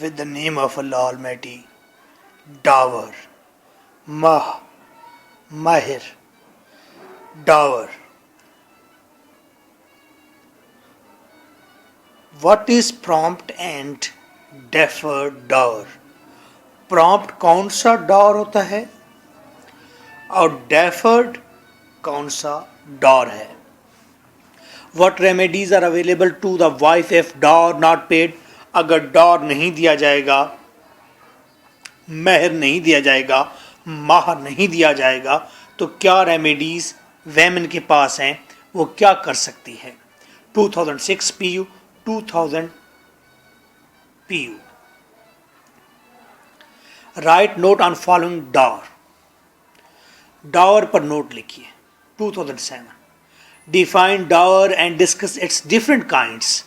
with the name of Allah Almighty. Dower, Mahir, Dower. What is prompt and deferred dower? Prompt कौन सा डॉर होता है और deferred कौन सा डॉर है? What remedies are available to the wife if dower not paid? अगर डॉर नहीं दिया जाएगा, महर नहीं दिया जाएगा, माहर नहीं दिया जाएगा, तो क्या रेमेडीज वेमेन के पास हैं, वो क्या कर सकती है? 2006 PU, 2000 PU. Right note on following डॉवर. डॉवर पर नोट लिखिए. 2007. Define डॉवर and discuss it's different kinds.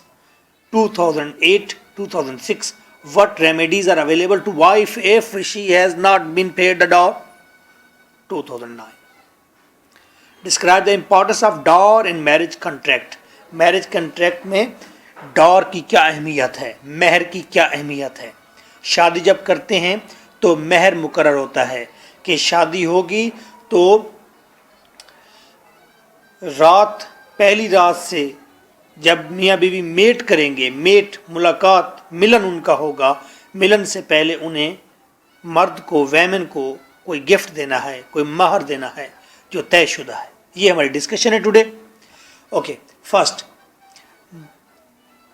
2008, 2006. What remedies are available to wife if she has not been paid the dower? 2009. Describe the importance of dower in marriage contract. Marriage contract में डॉर की क्या अहमियत है, महर की क्या अहमियत है? शादी जब करते हैं तो महर मुकर्रर होता है कि शादी होगी तो पहली रात से जब मियाँ बीवी मेट करेंगे, मुलाकात मिलन उनका होगा, मिलन से पहले उन्हें मर्द को, वेमेन को कोई गिफ्ट देना है, कोई महर देना है जो तयशुदा है. ये हमारी डिस्कशन है today. Okay, first,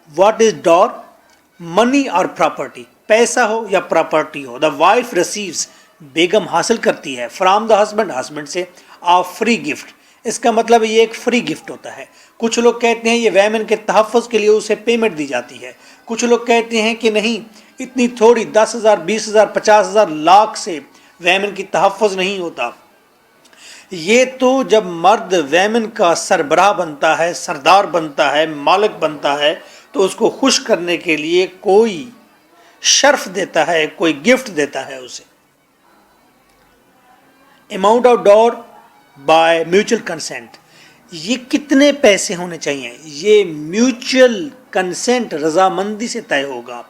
what is dower? Money और प्रॉपर्टी, पैसा हो या प्रॉपर्टी हो. द वाइफ रिसीव्स, बेगम हासिल करती है, फ्रॉम द हस्बैंड, हस्बैंड से, आ फ्री गिफ्ट. इसका मतलब ये एक फ्री गिफ्ट होता है. कुछ लोग कहते हैं ये वैमेन के तहफ़्फ़ुज़ के लिए उसे पेमेंट दी जाती है. कुछ लोग कहते हैं कि नहीं, इतनी थोड़ी 10,000, 20,000, 50,000, लाख से वैमेन की तहफ़्फ़ुज़ नहीं होता. ये तो जब मर्द वैमेन का सरबराह बनता है, सरदार बनता है, मालिक बनता है, तो उसको खुश करने के लिए कोई शर्फ देता है, कोई गिफ्ट देता है उसे. Amount of dower by mutual consent. ये कितने पैसे होने चाहिए? ये म्यूचुअल कंसेंट, रजामंदी से तय होगा.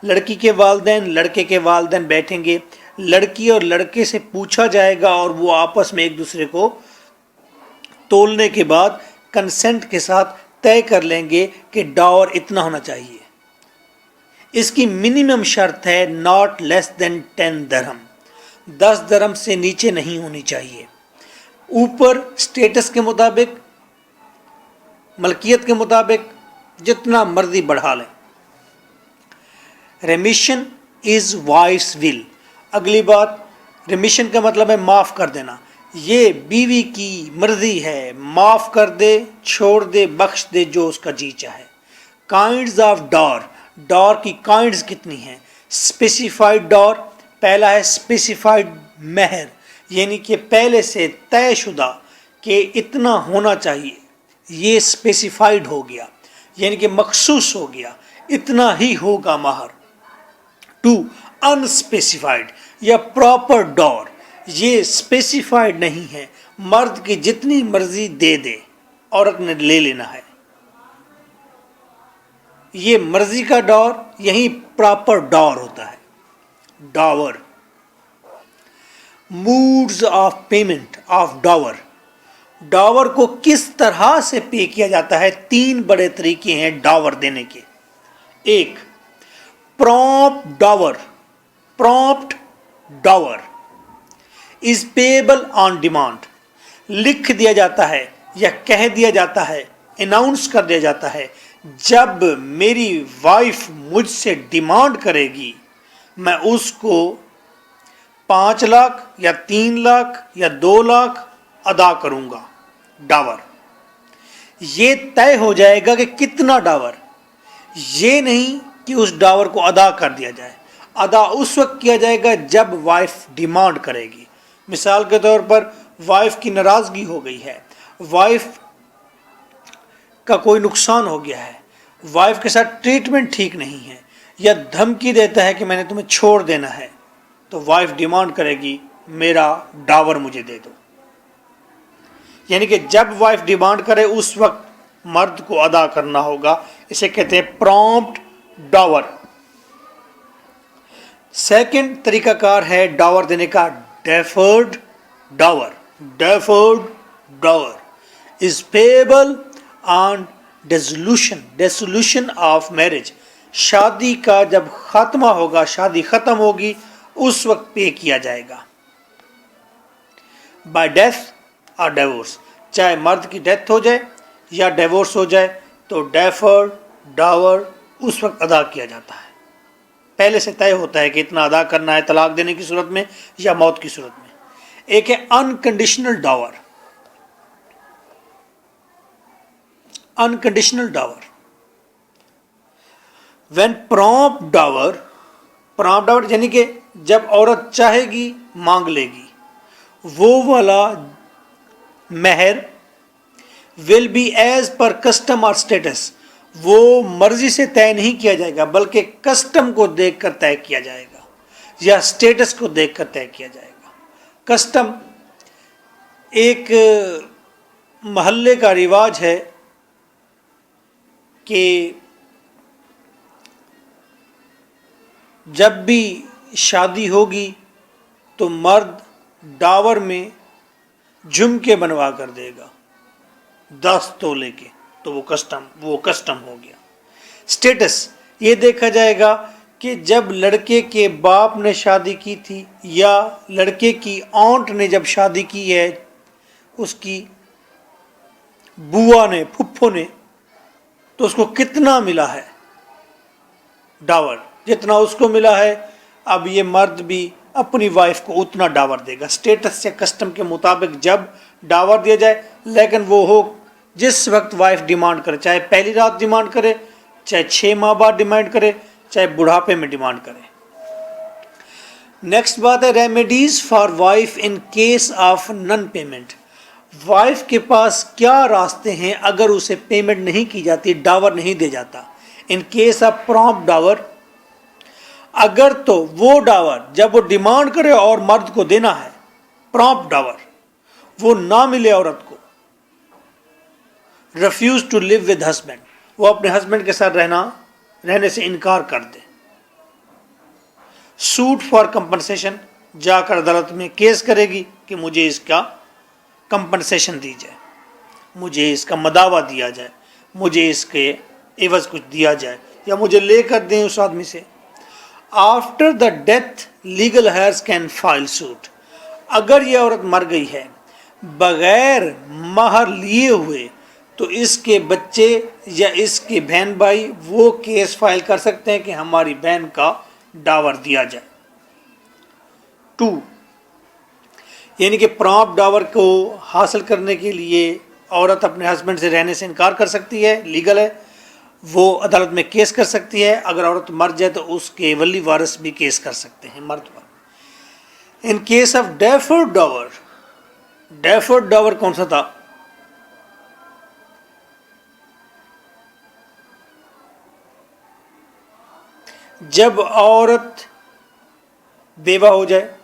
लड़की के वालिदैन, लड़के के वालिदैन बैठेंगे, लड़की और लड़के से पूछा जाएगा और वो आपस में एक दूसरे को तोलने के बाद कंसेंट के साथ तय कर लेंगे कि डॉवर इतना होना चाहिए. इसकी मिनिमम शर्त है नॉट लेस देन 10 दरहम. 10 दरहम से नीचे नहीं होनी चाहिए. ऊपर स्टेटस के मुताबिक, मलकियत के मुताबिक जितना मर्जी बढ़ा लें. Remission is wife's will. अगली बात, रेमिशन का मतलब है माफ़ कर देना. ये बीवी की मर्जी है, माफ़ कर दे, छोड़ दे, बख्श दे, जो उसका जी चाहे. Kinds of Dar. डॉर की काइंड्स कितनी हैं? स्पेसिफाइड डॉर, पहला है स्पेसिफाइड महर, यानी कि पहले से तयशुदा कि इतना होना चाहिए, ये स्पेसिफाइड हो गया, यानी कि मखसूस हो गया, इतना ही होगा महर. 2, अनस्पेसिफाइड या प्रॉपर डॉर. ये स्पेसिफाइड नहीं है, मर्द की जितनी मर्जी दे दे, औरत ने ले लेना है. ये मर्जी का डॉर, यही प्रॉपर डॉर होता है. डॉवर. Moods of payment of डॉवर. डॉवर को किस तरह से पे किया जाता है? 3 बड़े तरीके हैं डॉवर देने के. 1, prompt डॉवर. Prompt डॉवर is payable on demand. लिख दिया जाता है या कह दिया जाता है, अनाउंस कर दिया जाता है, जब मेरी वाइफ मुझसे डिमांड करेगी मैं उसको 5 लाख या 3 लाख या 2 लाख अदा करूंगा. डावर. ये तय हो जाएगा कि कितना डावर. ये नहीं कि उस डावर को अदा कर दिया जाए. अदा उस वक्त किया जाएगा जब वाइफ डिमांड करेगी. मिसाल के तौर पर वाइफ की नाराज़गी हो गई है, वाइफ का कोई नुकसान हो गया है, वाइफ के साथ ट्रीटमेंट ठीक नहीं है, या धमकी देता है कि मैंने तुम्हें छोड़ देना है, तो वाइफ डिमांड करेगी मेरा डावर मुझे दे दो. यानी कि जब वाइफ डिमांड करे उस वक्त मर्द को अदा करना होगा. इसे कहते हैं प्रॉम्प्ट डावर. सेकंड तरीका कार है डावर देने का, deferred dower. Deferred dower is payable on dissolution of marriage. शादी का जब खात्मा होगा, शादी खत्म होगी, उस वक्त पे किया जाएगा। बाय डेथ और डिवोर्स, चाहे मर्द की डेथ हो जाए या डिवोर्स हो जाए तो डेफर्ड डावर उस वक्त अदा किया जाता है। पहले से तय होता है कि इतना अदा करना है तलाक देने की सूरत में या मौत की सूरत में। एक है unconditional dower. Unconditional dower, when prompt dower यानी कि जब औरत चाहेगी मांग लेगी, वो वाला महर will be as per custom और स्टेटस, वो मर्जी से तय नहीं किया जाएगा बल्कि कस्टम को देखकर तय किया जाएगा या स्टेटस को देखकर तय किया जाएगा। कस्टम एक महल्ले का रिवाज है कि जब भी शादी होगी तो मर्द डावर में झुमके बनवा कर देगा 10 तोले के, तो वो कस्टम हो गया। स्टेटस ये देखा जाएगा कि जब लड़के के बाप ने शादी की थी या लड़के की औंट ने जब शादी की है, उसकी बुआ ने, फुफ्फो ने, तो उसको कितना मिला है डावर, जितना उसको मिला है अब ये मर्द भी अपनी वाइफ को उतना डावर देगा। स्टेटस या कस्टम के मुताबिक जब डावर दिया जाए, लेकिन वो हो जिस वक्त वाइफ डिमांड करे, चाहे पहली रात डिमांड करे, चाहे 6 माह बाद डिमांड करे, चाहे बुढ़ापे में डिमांड करे। नेक्स्ट बात है remedies for wife in case of non payment. Wife के पास क्या रास्ते हैं अगर उसे पेमेंट नहीं की जाती, डावर नहीं दे जाता। इन केस ऑफ प्रॉम्प्ट डावर, अगर तो वो डावर जब वो डिमांड करे और मर्द को देना है, प्रॉम्प्ट डावर, वो ना मिले औरत को, refuse to live with husband, वो अपने हस्बैंड के साथ रहने से इनकार कर दे। सूट फॉर कंपनसेशन, जाकर अदालत में केस करेगी कि मुझे इसका कंपनसेशन दी जाए, मुझे इसका मदावा दिया जाए, मुझे इसके एवज कुछ दिया जाए या मुझे लेकर दें उस आदमी से। After the death legal hairs can file suit, अगर ये औरत मर गई है बगैर महर लिए हुए तो इसके बच्चे या इसके बहन भाई वो केस फाइल कर सकते हैं कि हमारी बहन का डावर दिया जाए। 2, यानी कि प्रॉम्प्ट डावर को हासिल करने के लिए औरत अपने हस्बैंड से रहने से इनकार कर सकती है, लीगल है, वो अदालत में केस कर सकती है। अगर औरत मर जाए तो उसके वली वारिस भी केस कर सकते हैं मर्द पर। In case of deferred dower, deferred dower कौन सा था? जब औरत बेवा हो जाए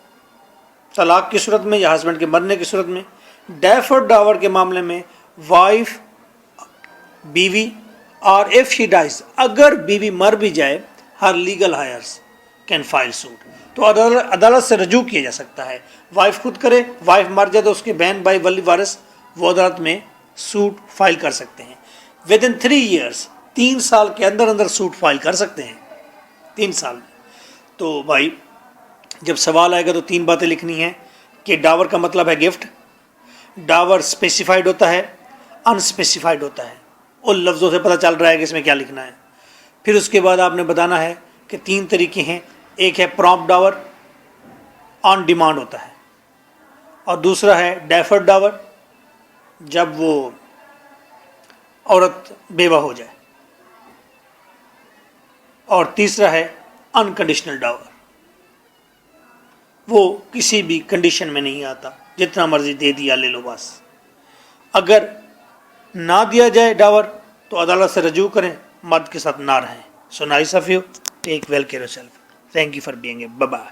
तलाक की सूरत में या हस्बैंड के मरने की सूरत में। डेफर्ड डावर के मामले में वाइफ, बीवी, और इफ शी डाइज, अगर बीवी मर भी जाए, हर legal heirs can file suit, तो अदालत से रजू किया जा सकता है। वाइफ खुद करे, वाइफ मर जाए तो उसके बहन भाई वली वारिस वो अदालत में सूट फाइल कर सकते हैं। विद इन 3 years, 3 साल के अंदर अंदर सूट फाइल कर सकते हैं, 3 साल में। तो भाई जब सवाल आएगा तो 3 बातें लिखनी है कि डावर का मतलब है गिफ्ट, डावर स्पेसिफाइड होता है, अनस्पेसिफाइड होता है, उन लफ्ज़ों से पता चल रहा है कि इसमें क्या लिखना है। फिर उसके बाद आपने बताना है कि 3 तरीके हैं, एक है प्रॉम्प्ट डावर, ऑन डिमांड होता है, और दूसरा है डेफर्ड डावर, जब वो औरत बेवा हो जाए, और तीसरा है अनकंडीशनल डावर, वो किसी भी कंडीशन में नहीं आता, जितना मर्जी दे दिया ले लो बस। अगर ना दिया जाए डावर तो अदालत से रजू करें, मर्द के साथ ना रहें। So nice of you, take well care yourself, thank you for being, bye bye.